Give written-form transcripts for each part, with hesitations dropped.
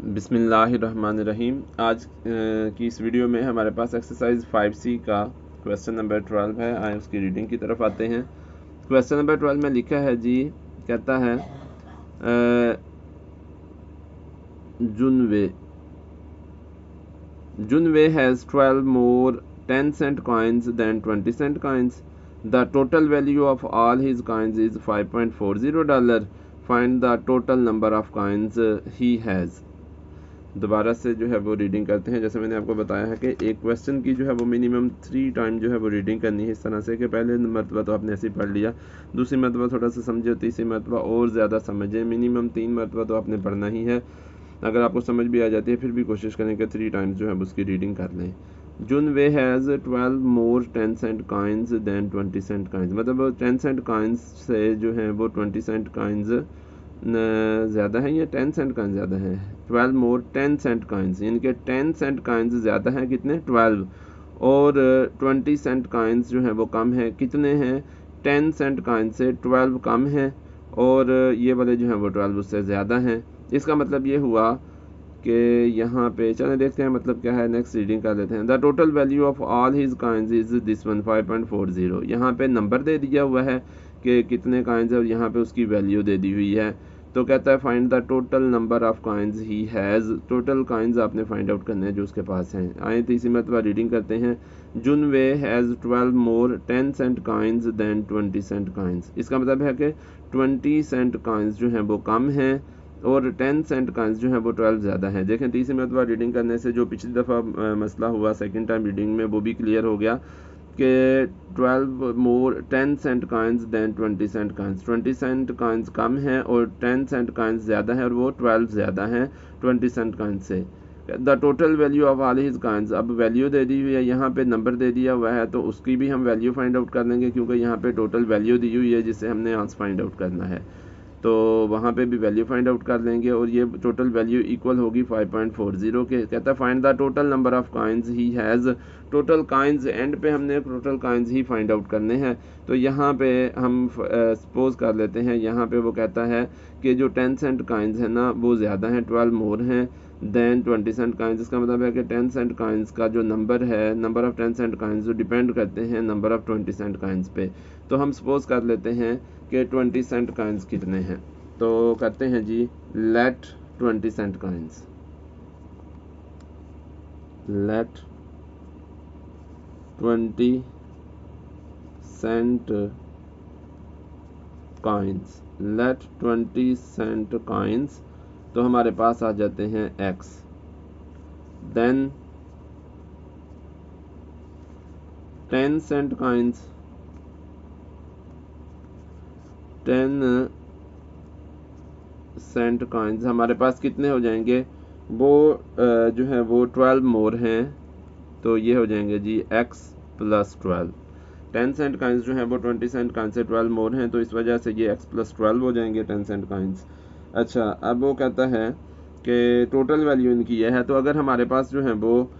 बिस्मिल्लाहिर्रहमानिर्रहीम। आज की इस वीडियो में हमारे पास एक्सरसाइज 5C का क्वेश्चन नंबर 12 है। आए उसकी रीडिंग की तरफ आते हैं। क्वेश्चन नंबर 12 में लिखा है जी, कहता है Junwei has 12 more 10-cent coins than 20-cent coins. The total value of all his coins is $5.40. Find the total number of coins he has. दोबारा से जो है वो रीडिंग करते हैं। जैसे मैंने आपको बताया है कि एक क्वेश्चन की जो है वो मिनिमम 3 टाइम जो है वो रीडिंग करनी है, इस तरह से कि पहले मरतबा तो आपने ऐसे ही पढ़ लिया, दूसरी मरतबा थोड़ा सा समझे, तीसरी मरतबा और ज़्यादा समझे, मिनिमम 3 मरतबा तो आपने पढ़ना ही है। अगर आपको समझ भी आ जाती है फिर भी कोशिश करें कि 3 टाइम्स जो है उसकी रीडिंग कर लें। Junwei has 12 more 10-cent coins than 20-cent coins। मतलब 10-cent coins से जो है वो 20-cent coins ज़्यादा है या 10-cent coins ज़्यादा है। 12 मोर 10-cent coins यानी कि 10-cent coins ज़्यादा है कितने, 12, और 20-cent coins जो है वो कम है, कितने हैं, 10-cent coins से 12 कम है और ये वाले जो हैं वो 12 उससे ज़्यादा हैं। इसका मतलब ये हुआ कि यहाँ पे चलें देखते हैं मतलब क्या है। नेक्स्ट रीडिंग कर लेते हैं। The total value of all his coins is this one 5.40। यहाँ पे नंबर दे दिया हुआ है कि कितने कॉइन्स है और यहाँ पे उसकी वैल्यू दे दी हुई है। तो कहता है find the total number of coins he has. Total coins आपने फाइंड आउट करने हैं जो उसके पास हैं। आए तीसरी मरतबा रीडिंग करते हैं। Junwei has 12 more 10-cent coins than 20-cent coins। इसका मतलब है कि 20-cent coins जो हैं वो कम हैं और 10-cent coins जो है वो 12 ज़्यादा है। देखें तीसरी मरतबा रीडिंग करने से जो पिछली दफ़ा मसला हुआ सेकंड टाइम रीडिंग में वो भी क्लियर हो गया कि 12 more 10-cent coins than 20-cent coins। 20-cent coins कम है और 10-cent coins ज़्यादा है और वो 12 ज़्यादा है 20-cent coins से। The total value of all his coins, अब वैल्यू दे दी हुई है, यहाँ पे नंबर दे दिया हुआ है तो उसकी भी हम वैल्यू फाइंड आउट कर लेंगे क्योंकि यहाँ पे टोटल वैल्यू दी हुई है जिससे हमने आंसर फाइंड आउट करना है। तो वहाँ पे भी वैल्यू फाइंड आउट कर लेंगे और ये टोटल वैल्यू इक्वल होगी 5.40 के। कहता है find the total number of coins he has. Total coins and पे हमने टोटल कॉइन्स ही फाइंड आउट करने हैं। तो यहाँ पे हम सपोज कर लेते हैं, यहाँ पे वो कहता है कि जो 10-cent कॉइन्स हैं ना वो ज़्यादा हैं, 12 मोर हैं दैन 20-cent कॉइन्स। इसका मतलब है कि 10-cent कॉइन्स का जो नंबर है, नंबर ऑफ 10-cent कॉइन्स जो डिपेंड करते हैं नंबर ऑफ 20-cent कॉइन्स पे। तो हम सपोज कर लेते हैं कि 20-cent कॉइन्स कितने हैं। तो करते हैं जी, let 20-cent coins, let 20-cent coins, let 20-cent coins. तो हमारे पास आ जाते हैं x। Then 10-cent coins, 10-cent coins हमारे पास कितने हो जाएंगे, वो जो है वो 12 मोर हैं तो ये हो जाएंगे जी x + 12। 10-cent कॉइन्स जो है वो 20-cent कॉइन्स से 12 मोर हैं तो इस वजह से ये x + 12 हो जाएंगे 10-cent कॉइन्स। अच्छा, अब वो कहता है कि टोटल वैल्यू इनकी ये है। तो अगर हमारे पास जो है वो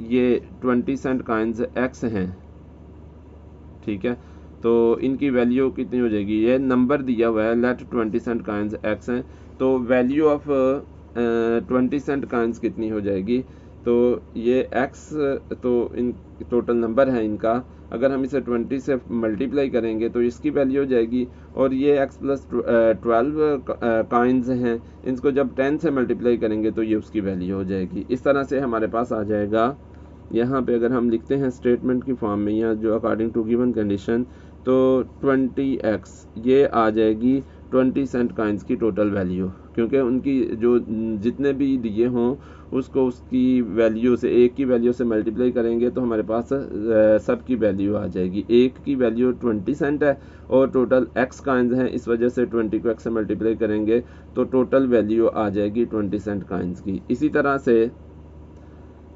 ये 20-cent कॉइन्स x हैं, ठीक है, तो इनकी वैल्यू कितनी हो जाएगी, ये नंबर दिया हुआ है लेट 20-cent कॉइन्स x हैं तो वैल्यू ऑफ 20-cent कॉइन्स कितनी हो जाएगी। तो ये x तो इन टोटल नंबर है इनका, अगर हम इसे 20 से मल्टीप्लाई करेंगे तो इसकी वैल्यू हो जाएगी और ये x + 12 कॉइन्स हैं, इनको जब 10 से मल्टीप्लाई करेंगे तो ये उसकी वैल्यू हो जाएगी। इस तरह से हमारे पास आ जाएगा। यहाँ पे अगर हम लिखते हैं स्टेटमेंट की फॉर्म में या जो अकॉर्डिंग टू गिवन कंडीशन, तो 20x ये आ जाएगी 20-cent कॉइन्स की टोटल वैल्यू, क्योंकि उनकी जो जितने भी दिए हों उसको उसकी वैल्यू से, एक की वैल्यू से मल्टीप्लाई करेंगे तो हमारे पास सब की वैल्यू आ जाएगी। एक की वैल्यू 20 है और टोटल x कॉइन्स हैं, इस वजह से 20 को x से मल्टीप्लाई करेंगे तो टोटल वैल्यू आ जाएगी 20-cent कॉइन्स की। इसी तरह से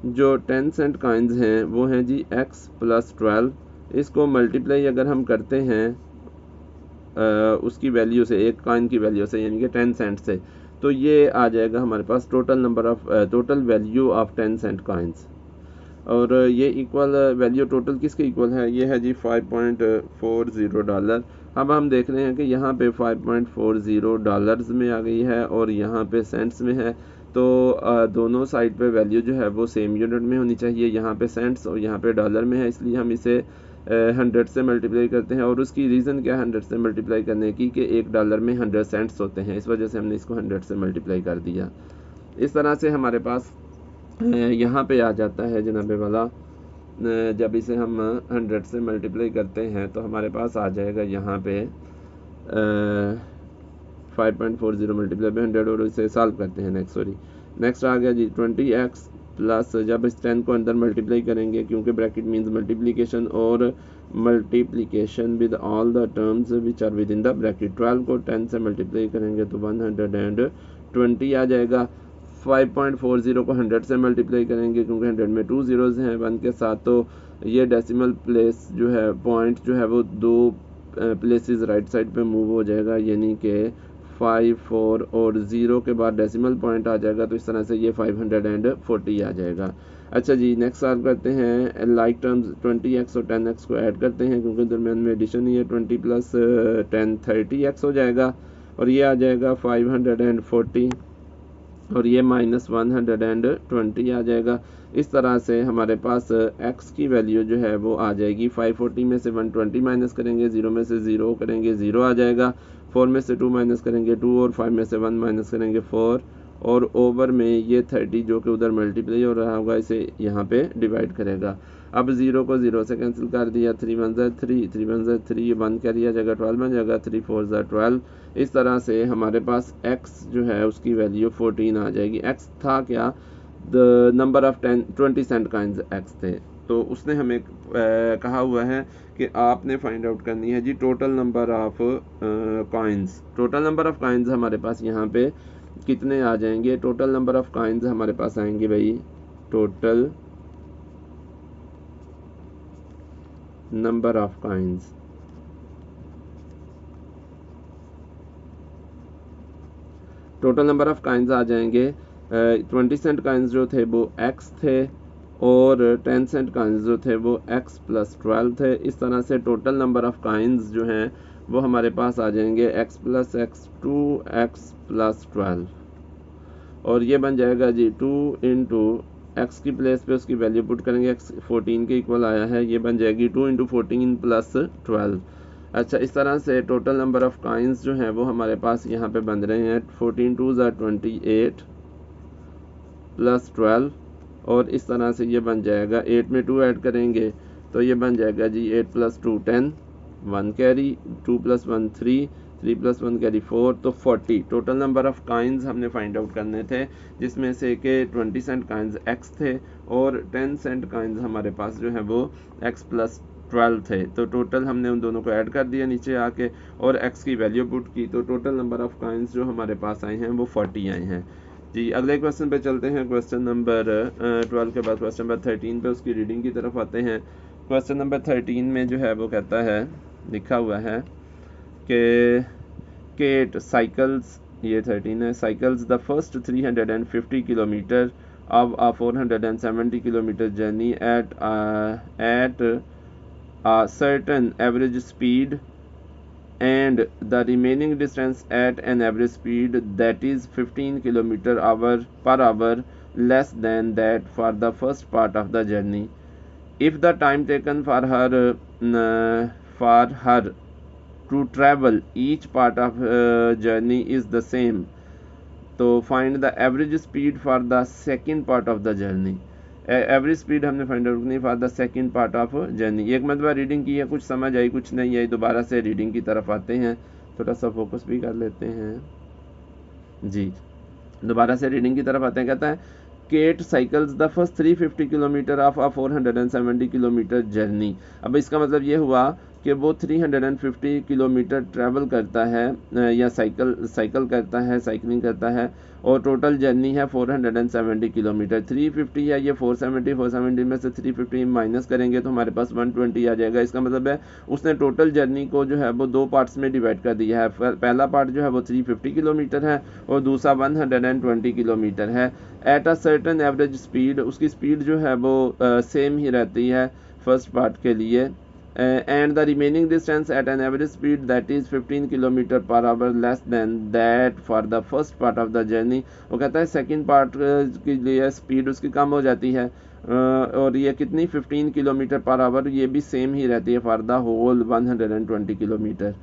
जो 10-cent कॉइन्स हैं वो हैं जी x + 12। इसको मल्टीप्लाई अगर हम करते हैं उसकी वैल्यू से, एक कॉइन की वैल्यू से यानी कि 10 सेंट से, तो ये आ जाएगा हमारे पास total value of 10-cent coins. और ये इक्वल वैल्यू टोटल किसके इक्वल है, ये है जी $5.40। अब हम देख रहे हैं कि यहाँ पे $5.40 में आ गई है और यहाँ पे सेंट्स में है। तो दोनों साइड पे वैल्यू जो है वो सेम यूनिट में होनी चाहिए। यहाँ पे सेंट्स और यहाँ पे डॉलर में है, इसलिए हम इसे 100 से मल्टीप्लाई करते हैं। और उसकी रीज़न क्या है 100 से मल्टीप्लाई करने की कि $1 में 100 सेंट्स होते हैं, इस वजह से हमने इसको 100 से मल्टीप्लाई कर दिया। इस तरह से हमारे पास यहाँ पे आ जाता है जनाबे वाला, जब इसे हम 100 से मल्टीप्लाई करते हैं तो हमारे पास आ जाएगा यहाँ पे 5.40 मल्टीप्लाई बाई 100 और इसे सॉल्व करते हैं। नेक्स्ट आ गया जी 20x प्लस, जब इस 10 को अंदर मल्टीप्लाई करेंगे क्योंकि ब्रैकेट मीन्स मल्टीप्लिकेशन, और multiplication with all the terms which are within the bracket. 12 को 10 से मल्टीप्लाई करेंगे तो 120 आ जाएगा। 5.40 को 100 से मल्टीप्लाई करेंगे क्योंकि 100 में 2 ज़ीरोज़ हैं 1 के साथ, तो ये डेसिमल प्लेस जो है पॉइंट जो है वो 2 प्लेसेस राइट साइड पे मूव हो जाएगा, यानी कि 5, 4 और 0 के बाद डेसिमल पॉइंट आ जाएगा। तो इस तरह से ये 540 आ जाएगा। अच्छा जी, नेक्स्ट सॉल्व करते हैं। लाइक टर्म्स 20x और 10x को ऐड करते हैं क्योंकि दरमियान में एडिशन ही है। 20 प्लस 10 30x हो जाएगा और ये आ जाएगा 540 और ये माइनस 120 आ जाएगा। इस तरह से हमारे पास x की वैल्यू जो है वो आ जाएगी 540 में से 120 माइनस करेंगे, 0 में से 0 करेंगे 0 आ जाएगा, 4 में से 2 माइनस करेंगे 2 और 5 में से 1 माइनस करेंगे 4 और ओवर में ये 30 जो कि उधर मल्टीप्लाई हो रहा होगा इसे यहाँ पे डिवाइड करेगा। अब 0 को 0 से कैंसिल कर दिया, 3 1 3, 3 1 3, 1 कैरी आ जाएगा, 12 बन जाएगा, 3 4 12। इस तरह से हमारे पास x जो है उसकी वैल्यू 14 आ जाएगी। x था क्या, the number of 20 cent coins x थे, तो उसने हमें कहा हुआ है कि आपने फाइंड आउट करनी है जी total number of coins. Total number of coins हमारे पास यहाँ पे कितने आ जाएंगे, टोटल नंबर ऑफ कॉइन्स हमारे पास आएंगे भाई, total number of coins, total number of coins आ जाएंगे 20 सेंट कॉइन्स जो थे वो x थे और 10 सेंट कॉइन्स जो थे वो x प्लस 12 थे। इस तरह से टोटल नंबर ऑफ कॉइन्स जो हैं वो हमारे पास आ जाएंगे x plus x 2x plus 12 और ये बन जाएगा जी 2 इंटू एक्स की प्लेस पे उसकी वैल्यू पुट करेंगे, x 14 के इक्वल आया है, ये बन जाएगी 2 इंटू 14 प्लस 12। अच्छा, इस तरह से टोटल नंबर ऑफ कॉइन्स जो हैं वो हमारे पास यहाँ पे बन रहे हैं 14 2 28 प्लस 12 और इस तरह से ये बन जाएगा 8 में 2 ऐड करेंगे तो ये बन जाएगा जी 8 plus 2 10, 1 carry, 2 plus 1 3, 3 plus 1 carry 4, तो 40 टोटल नंबर ऑफ कॉइन्स हमने फाइंड आउट करने थे, जिसमें से कि 20 सेंट कॉइन्स x थे और 10 सेंट कॉइन्स हमारे पास जो है वो x प्लस 12 थे। तो टोटल हमने उन दोनों को ऐड कर दिया नीचे आके और x की वैल्यू पुट की, तो टोटल नंबर ऑफ कॉइन्स जो हमारे पास आए हैं वो 40 आए हैं जी। अगले क्वेश्चन पे चलते हैं। क्वेश्चन नंबर 12 के बाद क्वेश्चन नंबर 13 पे उसकी रीडिंग की तरफ आते हैं। क्वेश्चन नंबर 13 में जो है वो कहता है, लिखा हुआ है कि केट साइकिल्स, ये 13 है, cycles the first 350 kilometre of a 470 kilometer journey at a certain average speed and the remaining distance at an average speed that is 15 km per hour less than that for the first part of the journey. If the time taken for her to travel each part of journey is the same, तो find the average speed for the second part of the journey. Average speed हमने find out करनी for the second part of journey. एक मरतबा reading की है, कुछ समझ आई कुछ नहीं आई, दोबारा से रीडिंग की तरफ आते हैं, थोड़ा सा फोकस भी कर लेते हैं जी। दोबारा से रीडिंग की तरफ आते हैं। कहता है Kate cycles the first 350 kilometre of a 470 kilometre journey. अब इसका मतलब ये हुआ कि वो 350 किलोमीटर ट्रैवल करता है या साइकिल करता है, साइकिलिंग करता है और टोटल जर्नी है 470 किलोमीटर। 350 है ये 470 में से 350 माइनस करेंगे तो हमारे पास 120 आ जाएगा। इसका मतलब है उसने टोटल जर्नी को जो है वो दो पार्ट्स में डिवाइड कर दिया है। पहला पार्ट जो है वो 350 किलोमीटर है और दूसरा 120 किलोमीटर है। At a certain average speed, उसकी स्पीड जो है वो सेम ही रहती है फर्स्ट पार्ट के लिए, and the remaining distance at an average speed that is 15 kilometre per our less than that for the first part of the journey. वो कहता है सेकंड पार्ट के लिए स्पीड उसकी कम हो जाती है और ये कितनी 15 किलोमीटर पर आवर, ये भी सेम ही रहती है फॉर द होल 120 किलोमीटर।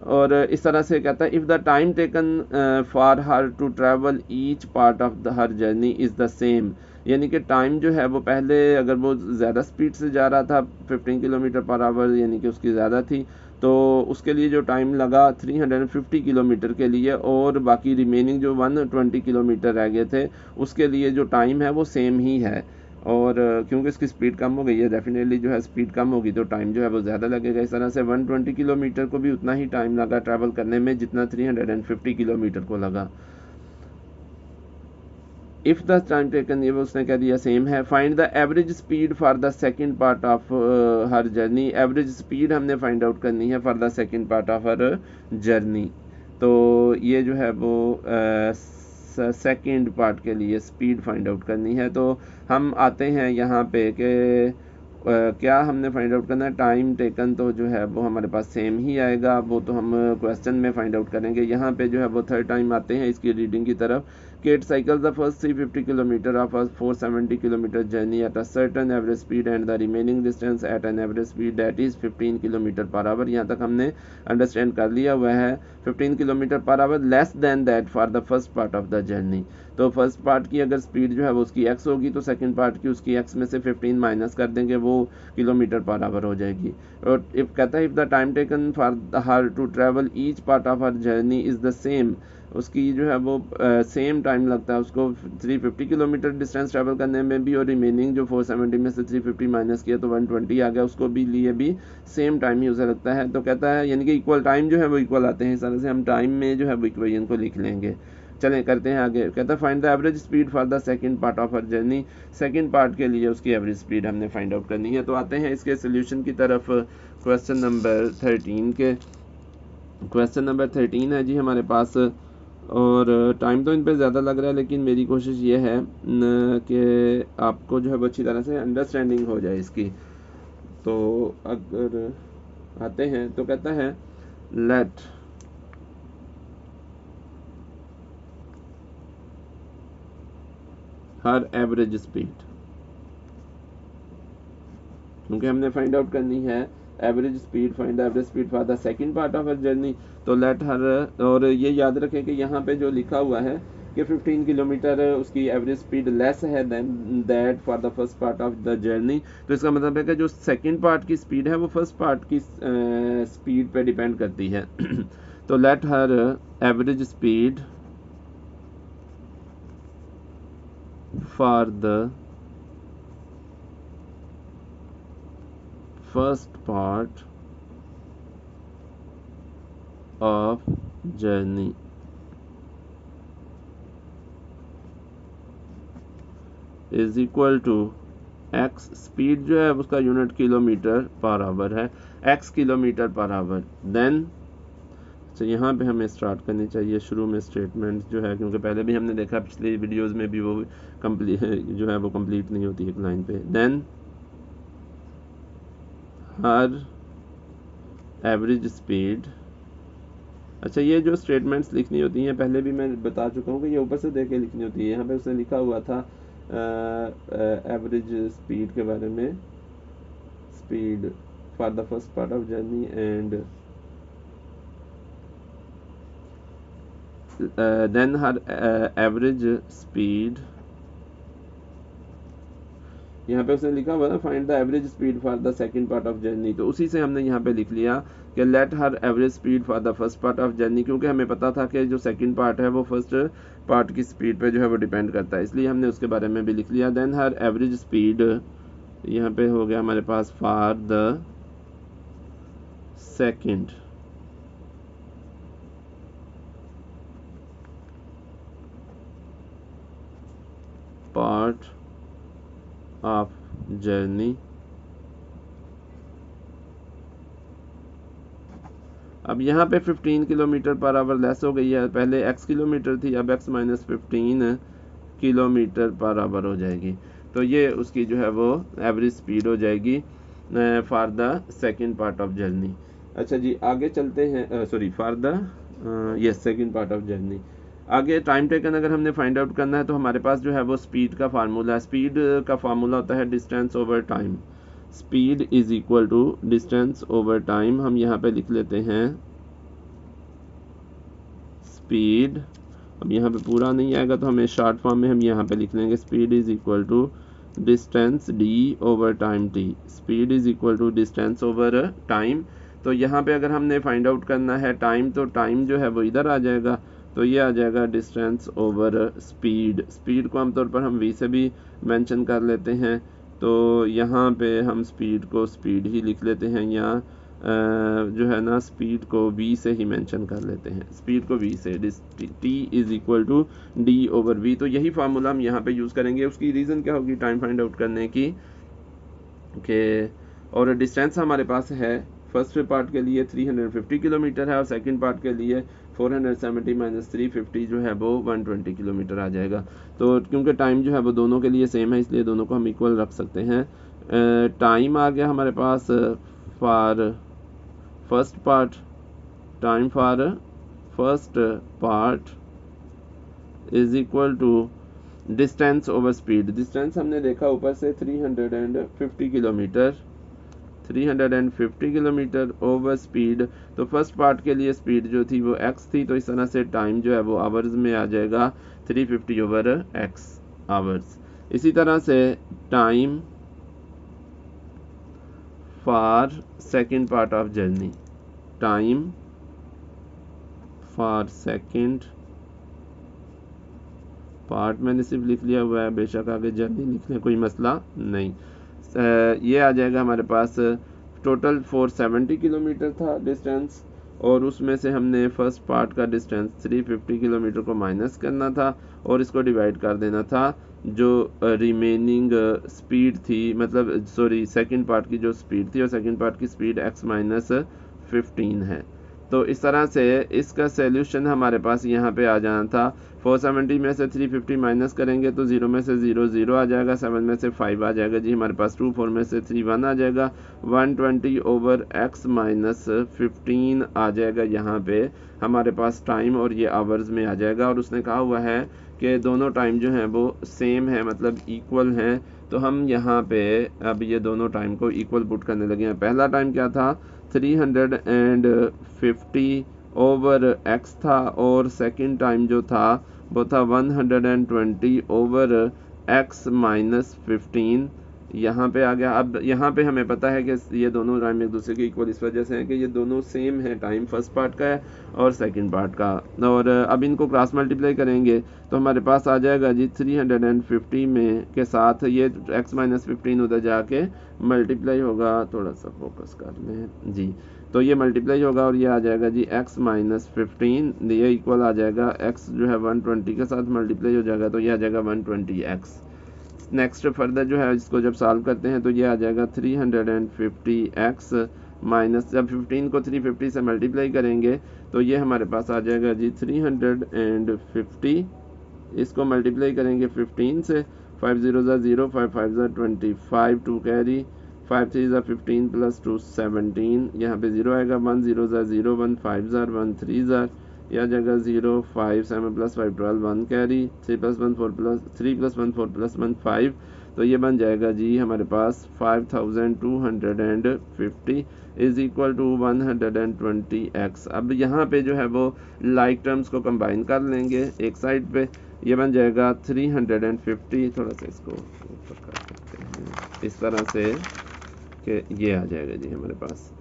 और इस तरह से कहता है if the time taken for her to travel each part of the her journey is the same, यानी कि टाइम जो है वो पहले अगर वो ज़्यादा स्पीड से जा रहा था 15 किलोमीटर पर आवर यानी कि उसकी ज़्यादा थी, तो उसके लिए जो टाइम लगा 350 किलोमीटर के लिए और बाकी रिमेनिंग जो 120 किलोमीटर रह गए थे उसके लिए जो टाइम है वो सेम ही है। और क्योंकि इसकी स्पीड कम हो गई है, डेफिनेटली जो है स्पीड कम होगी तो टाइम जो है वो ज़्यादा लगेगा। इस तरह से 120 किलोमीटर को भी उतना ही टाइम लगा ट्रैवल करने में जितना 350 किलोमीटर को लगा। इफ़ द टाइम टेकन, ये उसने कह दिया सेम है। Find the average speed for the second part of her journey, average speed हमने फाइंड आउट करनी है for the second part of her journey. तो ये जो है वो सेकंड पार्ट के लिए स्पीड फाइंड आउट करनी है। तो हम आते हैं यहाँ पे कि क्या हमने फाइंड आउट करना है, टाइम टेकन तो जो है वो हमारे पास सेम ही आएगा, वो तो हम क्वेश्चन में फाइंड आउट करेंगे। यहाँ पे जो है वो थर्ड टाइम आते हैं इसकी रीडिंग की तरफ कि it cycle the first 350 kilometre of 470 kilometre journey at a certain average speed and the remaining distance at an average speed that is 15 kilometre per hour. यहाँ तक हमने अंडरस्टैंड कर लिया हुआ है। 15 kilometre per our less than that for the first part of the journey. तो first part की अगर स्पीड जो है वो उसकी x होगी तो सेकंड पार्ट की उसकी x में से 15 माइनस कर देंगे, वो किलोमीटर पर आवर हो जाएगी। और इफ कहता है if the time taken for her to travel each part of her journey is the same, उसकी जो है वो सेम टाइम लगता है उसको 350 किलोमीटर डिस्टेंस ट्रैवल करने में भी, और रिमेनिंग जो 470 में से 350 माइनस किया तो 120 आ गया, उसको भी लिए भी सेम टाइम ही उसे लगता है। तो कहता है यानी कि इक्वल टाइम जो है वो इक्वल आते हैं। इस तरह से हम टाइम में जो है वो इक्वेशन को लिख लेंगे। चलें करते हैं आगे। कहता है find the average speed for the second part of her journey, second part के लिए उसकी एवरेज स्पीड हमने फाइंड आउट करनी है। तो आते हैं इसके सोल्यूशन की तरफ क्वेश्चन नंबर 13 के। क्वेश्चन नंबर 13 है जी हमारे पास, और टाइम तो इन पे ज़्यादा लग रहा है लेकिन मेरी कोशिश ये है कि आपको जो है वो अच्छी तरह से अंडरस्टैंडिंग हो जाए इसकी। तो अगर आते हैं तो कहता है लेट हर एवरेज स्पीड, क्योंकि हमने फाइंड आउट करनी है average speed, find the average speed for the second part of her journey. तो लेट हर, और ये याद रखें कि यहाँ पे जो लिखा हुआ है कि 15 किलोमीटर उसकी एवरेज स्पीड लेस है than that for the first part of the journey, तो इसका मतलब है कि जो सेकंड पार्ट की स्पीड है वो फर्स्ट पार्ट की स्पीड पे डिपेंड करती है। तो let her average speed for the first part of journey is equal to X, speed जो है उसका यूनिट किलोमीटर पर आवर है, X kilometre per hour. Then तो यहाँ पे हमें स्टार्ट करनी चाहिए शुरू में स्टेटमेंट जो है, क्योंकि पहले भी हमने देखा पिछले वीडियोस में भी वो कंप्लीट जो है वो कंप्लीट नहीं होती एक लाइन पे। देन हर एवरेज स्पीड, अच्छा ये जो स्टेटमेंट्स लिखनी होती हैं पहले भी मैं बता चुका हूँ कि ये ऊपर से देख के लिखनी होती है। यहाँ पे उसने लिखा हुआ था एवरेज स्पीड के बारे में, speed for the first part of journey and then her average speed, यहाँ पे उसने लिखा हुआ था find the average speed for the second part of journey, तो उसी से हमने यहाँ पे लिख लिया कि let her average speed for the first part of journey, क्योंकि हमें पता था कि जो सेकंड पार्ट है वो फर्स्ट पार्ट की स्पीड पे जो है वो डिपेंड करता है, इसलिए हमने उसके बारे में भी लिख लिया। देन हर एवरेज स्पीड यहाँ पे हो गया हमारे पास for the second part of journey. अब यहाँ पे 15 किलोमीटर पर आवर लेस हो गई है, पहले x किलोमीटर थी, अब x minus 15 kilometre per our हो जाएगी। तो ये उसकी जो है वो एवरेज स्पीड हो जाएगी। For the second part of journey. अच्छा जी, आगे चलते हैं, sorry for the yes second part of journey. आगे टाइम टेकन अगर हमने फाइंड आउट करना है तो हमारे पास जो है वो स्पीड का फार्मूला है। स्पीड का फार्मूला होता है distance over time. Speed is equal to distance over time. हम यहाँ पे लिख लेते हैं स्पीड। अब यहाँ पे पूरा नहीं आएगा तो हमें शॉर्ट फॉर्म में हम यहाँ पे लिख लेंगे speed is equal to distance D over time T. Speed is equal to distance over time. तो यहाँ पे अगर हमने फाइंड आउट करना है टाइम, तो टाइम जो है वो इधर आ जाएगा, तो ये आ जाएगा डिस्टेंस ओवर स्पीड। स्पीड को आमतौर पर हम v से भी मेंशन कर लेते हैं, तो यहाँ पे हम स्पीड को स्पीड ही लिख लेते हैं, यहाँ जो है ना स्पीड को v से ही मेंशन कर लेते हैं, स्पीड को v से। t is equal to D over V. तो यही फार्मूला हम यहाँ पे यूज़ करेंगे। उसकी रीज़न क्या होगी टाइम फाइंड आउट करने की कि, और डिस्टेंस हमारे पास है फर्स्ट पार्ट के लिए 350 किलोमीटर है और सेकंड पार्ट के लिए 470 माइनस 350 जो है वो 120 किलोमीटर आ जाएगा। तो क्योंकि टाइम जो है वो दोनों के लिए सेम है, इसलिए दोनों को हम इक्वल रख सकते हैं। टाइम आ गया हमारे पास for first part, time for first part is equal to distance over speed. Distance हमने देखा ऊपर से 350 किलोमीटर, 350 किलोमीटर ओवर स्पीड। तो फर्स्ट पार्ट के लिए स्पीड जो थी वो x थी, तो इस तरह से टाइम जो है वो आवर्स में आ जाएगा 350 ओवर x आवर्स। इसी तरह से time for second part of journey, time for second part मैंने सिर्फ लिख लिया हुआ है, बेशक आगे जर्नी लिख लें, कोई मसला नहीं। ये आ जाएगा हमारे पास टोटल 470 किलोमीटर था डिस्टेंस, और उसमें से हमने फर्स्ट पार्ट का डिस्टेंस 350 किलोमीटर को माइनस करना था और इसको डिवाइड कर देना था जो रिमेनिंग स्पीड थी, मतलब सॉरी सेकंड पार्ट की जो स्पीड थी, और सेकंड पार्ट की स्पीड x माइनस 15 है। तो इस तरह से इसका सॉल्यूशन हमारे पास यहाँ पे आ जाना था। 470 में से 350 माइनस करेंगे तो 0 में से 0 0 आ जाएगा, 7 में से 5 आ जाएगा जी हमारे पास 2, 4 में से 3 1 आ जाएगा, 120 ओवर x माइनस 15 आ जाएगा यहाँ पे हमारे पास टाइम, और ये आवर्स में आ जाएगा। और उसने कहा हुआ है कि दोनों टाइम जो हैं वो सेम है, मतलब इक्वल हैं। तो हम यहाँ पे अब ये दोनों टाइम को इक्वल पुट करने लगे हैं। पहला टाइम क्या था 350 ओवर x था, और सेकंड टाइम जो था वो था 120 ओवर x माइनस 15 यहाँ पे आ गया। अब यहाँ पे हमें पता है कि ये दोनों टाइम एक दूसरे के इक्वल इस वजह से हैं कि ये दोनों सेम है, टाइम फर्स्ट पार्ट का है और सेकंड पार्ट का। और अब इनको क्रॉस मल्टीप्लाई करेंगे तो हमारे पास आ जाएगा जी 350 में के साथ ये x माइनस 15 उधर जाके मल्टीप्लाई होगा, थोड़ा सा फोकस कर लें जी, तो ये मल्टीप्लाई होगा और ये आ जाएगा जी x माइनस 15, ये इक्वल आ जाएगा x जो है 120 के साथ मल्टीप्लाई हो जाएगा, तो ये आ जाएगा 120x। नेक्स्ट फर्दर जो है इसको जब सॉल्व करते हैं तो ये आ जाएगा 350x माइनस, जब 15 को 350 से मल्टीप्लाई करेंगे तो ये हमारे पास आ जाएगा जी 350, इसको मल्टीप्लाई करेंगे 15 से, 5 0 0, 5 5 25, 2 कैरी, 5 3 15 प्लस 2 17, यहाँ पे 0 आएगा, 1 0 0, 1 5 1 3 यह जगह 0 5 7 plus 5 12, 1 carry, 3 plus 1 4 plus 3 plus 1 4 plus 1 5, तो ये बन जाएगा जी हमारे पास 5250 इज इक्वल टू 120x। अब यहाँ पे जो है वो लाइक टर्म्स को कंबाइन कर लेंगे एक साइड पे, ये बन जाएगा 350, थोड़ा सा इसको ऊपर कर सकते हैं इस तरह से कि ये आ जाएगा जी हमारे पास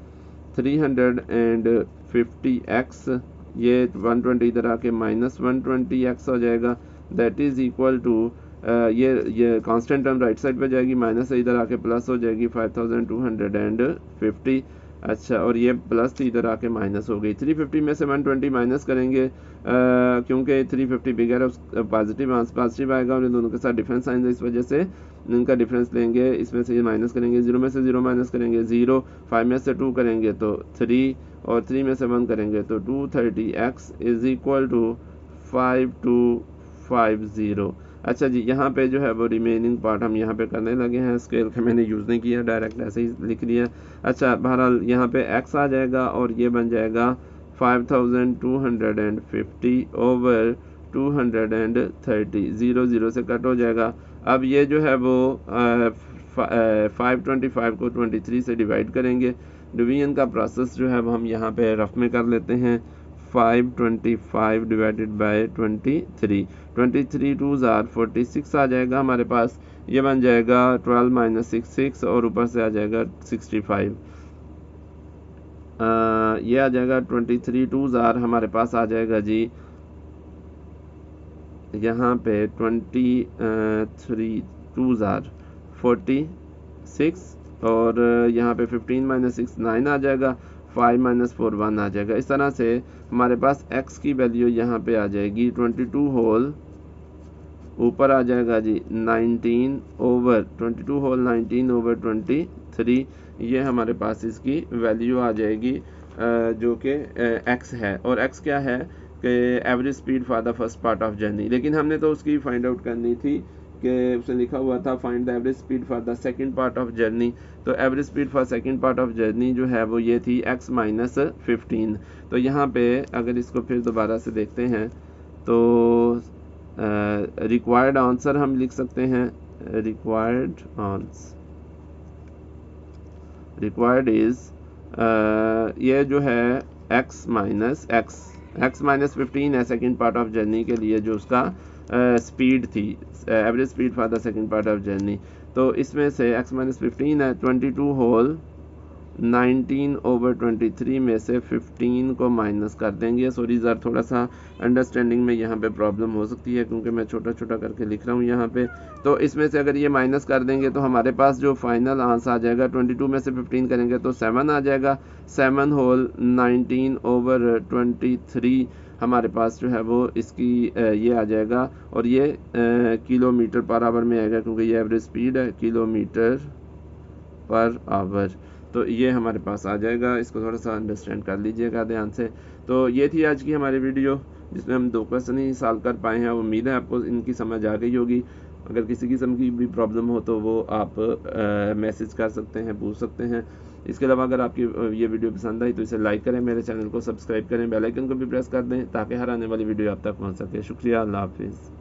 350x, ये 120 इधर आके माइनस 120x हो जाएगा, दैट इज इक्वल टू ये कांस्टेंट टर्म राइट साइड पे जाएगी, माइनस से इधर आके प्लस हो जाएगी 5250। अच्छा, और ये प्लस थी इधर आके माइनस हो गई। 350 में से 120 माइनस करेंगे क्योंकि 350 बिगर है, पॉजिटिव आएगा और इन दोनों के साथ डिफरेंस आएंगे, इस वजह से इनका डिफरेंस लेंगे, इसमें से ये माइनस करेंगे, 0 में से 0 माइनस करेंगे 0, 5 में से 2 करेंगे तो 3, और 3 में से 1 करेंगे तो 230x इज इक्वल टू 5250। अच्छा जी, यहाँ पे जो है वो रिमेनिंग पार्ट हम यहाँ पे करने लगे हैं। स्केल का मैंने यूज़ नहीं किया, डायरेक्ट ऐसे ही लिख लिया। अच्छा, बहरहाल यहाँ पे x आ जाएगा और ये बन जाएगा 5250 ओवर 230, 0 0 से कट हो जाएगा। अब ये जो है वो 525 को 23 से डिवाइड करेंगे। डिवीजन का प्रोसेस जो है वो हम यहाँ पे रफ में कर लेते हैं। 525 डिवाइडेड बाय 23, 23 2 आर 46 आ जाएगा हमारे पास। ये बन जाएगा 12 माइनस 6 और ऊपर से आ जाएगा 65। ये आ जाएगा 23 2 आर हमारे पास आ जाएगा जी यहाँ पे 23 2 आर 46 और यहाँ पे 15 माइनस 6 9 आ जाएगा। 5 माइनस 4 1 आ जाएगा। इस तरह से हमारे पास x की वैल्यू यहाँ पे आ जाएगी 22 होल ऊपर आ जाएगा जी 19 ओवर 22 होल 19 ओवर 23। ये हमारे पास इसकी वैल्यू आ जाएगी जो कि x है। और x क्या है कि average speed for the first part of journey. लेकिन हमने तो उसकी फाइंड आउट करनी थी कि उसने लिखा हुआ था find the average speed for the second part of journey. तो average speed for second part of journey जो है वो ये थी x माइनस 15। तो यहाँ पे अगर इसको फिर दोबारा से देखते हैं तो रिक्वायर्ड आंसर हम लिख सकते हैं। रिक्वायर्ड इज ये जो है x माइनस 15 है सेकंड पार्ट ऑफ जर्नी के लिए, जो उसका स्पीड थी, average speed for the second part of journey. तो इसमें से x माइनस 15 है, 22 होल 19 ओवर 23 में से 15 को माइनस कर देंगे। सॉरी ज़रा थोड़ा सा अंडरस्टैंडिंग में यहाँ पे प्रॉब्लम हो सकती है क्योंकि मैं छोटा छोटा करके लिख रहा हूँ यहाँ पे। तो इसमें से अगर ये माइनस कर देंगे तो हमारे पास जो फाइनल आंसर आ जाएगा 22 में से 15 करेंगे तो 7 आ जाएगा। 7 होल 19 ओवर 23 हमारे पास जो है वो इसकी ये आ जाएगा और ये किलोमीटर पर आवर में आएगा क्योंकि ये एवरेज स्पीड है किलोमीटर पर आवर। तो ये हमारे पास आ जाएगा। इसको थोड़ा सा अंडरस्टैंड कर लीजिएगा ध्यान से। तो ये थी आज की हमारी वीडियो जिसमें हम 2 क्वेश्चन ही सॉल्व कर पाए हैं। उम्मीद है आपको इनकी समझ आ गई होगी। अगर किसी किस्म की भी प्रॉब्लम हो तो वो आप मैसेज कर सकते हैं, पूछ सकते हैं। इसके अलावा अगर आपकी ये वीडियो पसंद आई तो इसे लाइक करें, मेरे चैनल को सब्सक्राइब करें, बेल आइकन को भी प्रेस कर दें ताकि हर आने वाली वीडियो आप तक पहुँच सके। शुक्रिया, अल्लाह हाफिज़।